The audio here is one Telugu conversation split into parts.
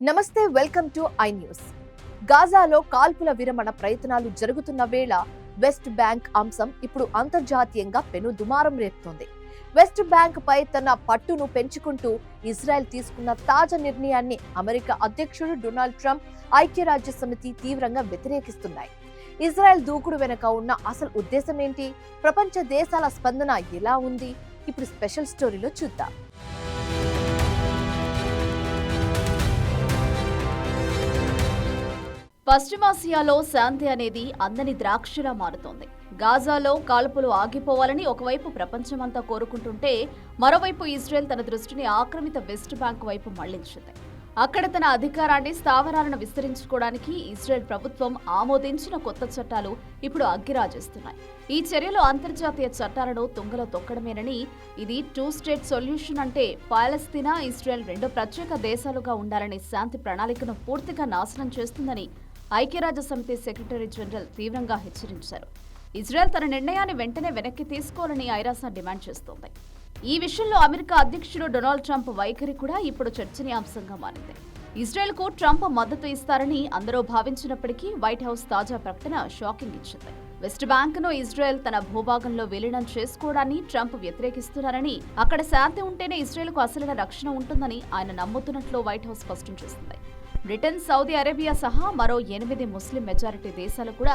నమస్తే, వెల్కమ్ టు ఐ న్యూస్. గాజాలో కాల్పుల విరమణ ప్రయత్నాలు జరుగుతున్న వేళ వెస్ట్ బ్యాంక్ అంశం ఇప్పుడు అంతర్జాతీయంగా పెనుదుమారం రేపుతోంది. వెస్ట్ బ్యాంక్ పై తన పట్టును పెంచుకుంటూ ఇజ్రాయెల్ తీసుకున్న తాజా నిర్ణయాన్ని అమెరికా అధ్యక్షుడు డొనాల్డ్ ట్రంప్, ఐక్యరాజ్య సమితి తీవ్రంగా వ్యతిరేకిస్తున్నాయి. ఇజ్రాయెల్ దూకుడు వెనుక ఉన్న అసలు ఉద్దేశం ఏంటి? ప్రపంచ దేశాల స్పందన ఎలా ఉంది? ఇప్పుడు స్పెషల్ స్టోరీలో చూద్దాం. పశ్చిమాసియాలో శాంతి అనేది అందని ద్రాక్షలా మారుతోంది. గాజాలో కాల్పులు ఆగిపోవాలని ఒకవైపు ప్రపంచమంతా కోరుకుంటుంటే, మరోవైపు ఇజ్రాయెల్ తన దృష్టిని ఆక్రమిత వెస్ట్ బ్యాంక్ వైపు మళ్లించింది. అక్కడ తన అధికారాన్ని, స్థావరాలను విస్తరించుకోవడానికి ఇజ్రాయెల్ ప్రభుత్వం ఆమోదించిన కొత్త చట్టాలు ఇప్పుడు అగ్గిరాజేస్తున్నాయి. ఈ చర్యలు అంతర్జాతీయ చట్టాలను తుంగలో తొక్కడమేనని, ఇది 2 స్టేట్ సొల్యూషన్ అంటే పాలస్తీనా, ఇజ్రాయెల్ రెండు ప్రత్యేక దేశాలుగా ఉండాలనే శాంతి ప్రణాళికను పూర్తిగా నాశనం చేస్తుందని ఐక్యరాజ్య సమితి సెక్రటరీ జనరల్ తీవ్రంగా హెచ్చరించారు. ఇజ్రాయెల్ తన నిర్ణయాన్ని వెంటనే వెనక్కి తీసుకోవాలని ఐరాస డిమాండ్ చేస్తోంది. ఈ విషయంలో అమెరికా అధ్యక్షుడు డొనాల్డ్ ట్రంప్ వైఖరి కూడా ఇప్పుడు చర్చనీయాంశంగా మారింది. ఇజ్రాయెల్కు ట్రంప్ మద్దతు ఇస్తారని అందరూ భావించినప్పటికీ వైట్ హౌస్ తాజా ప్రకటన షాకింగ్ ఇచ్చింది. వెస్ట్ బ్యాంక్ను ఇజ్రాయెల్ తన భూభాగంలో విలీనం చేసుకోవడాన్ని ట్రంప్ వ్యతిరేకిస్తున్నారని, అక్కడ శాంతి ఉంటేనే ఇజ్రాయెల్కు అసలైన రక్షణ ఉంటుందని ఆయన నమ్ముతున్నట్లు వైట్ హౌస్ స్పష్టం చేసింది. బ్రిటన్, సౌదీ అరేబియా సహా మరో 8 ముస్లిం మెజారిటీ దేశాలు కూడా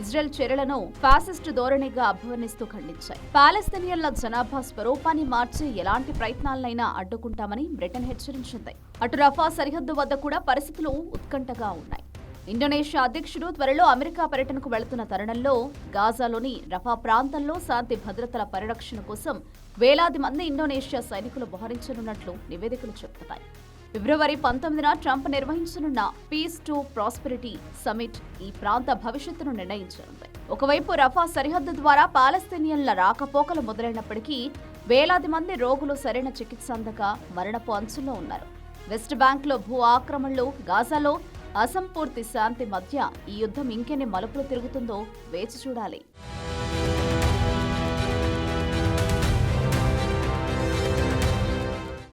ఇజ్రాయెల్ చర్యలను ఫాసిస్టు ధోరణిగా అభివర్ణిస్తూ ఖండించాయి. పాలస్తీనియన్ల జనాభా స్వరూపాన్ని మార్చి ఎలాంటి ప్రయత్నాలనైనా అడ్డుకుంటామని బ్రిటన్ హెచ్చరించింది. అటు రఫా సరిహద్దు వద్ద కూడా పరిస్థితులు ఉత్కంఠగా ఉన్నాయి. ఇండోనేషియా అధ్యక్షుడు త్వరలో అమెరికా పర్యటనకు వెళుతున్న తరుణంలో గాజాలోని రఫా ప్రాంతంలో శాంతి భద్రతల పరిరక్షణ కోసం వేలాది మంది ఇండోనేషియా సైనికులు మోహరించనున్నట్లు నివేదికలు చెబుతున్నాయి. ఫిబ్రవరి 19న ట్రంప్ నిర్వహించనున్న పీస్ టు ప్రాస్పెరిటీ సమిట్ ఈ ప్రాంత భవిష్యత్తును నిర్ణయించనుంది. ఒకవైపు రఫా సరిహద్దు ద్వారా పాలస్తీనియన్ల రాకపోకలు మొదలైనప్పటికీ వేలాది మంది రోగులు సరైన చికిత్స అందక మరణపు అంచుల్లో ఉన్నారు. వెస్ట్ బ్యాంక్లో భూ ఆక్రమణలు, గాజాలో అసంపూర్తి శాంతి మధ్య ఈ యుద్ధం ఇంకెన్ని మలుపులు తిరుగుతుందో వేచి చూడాలి.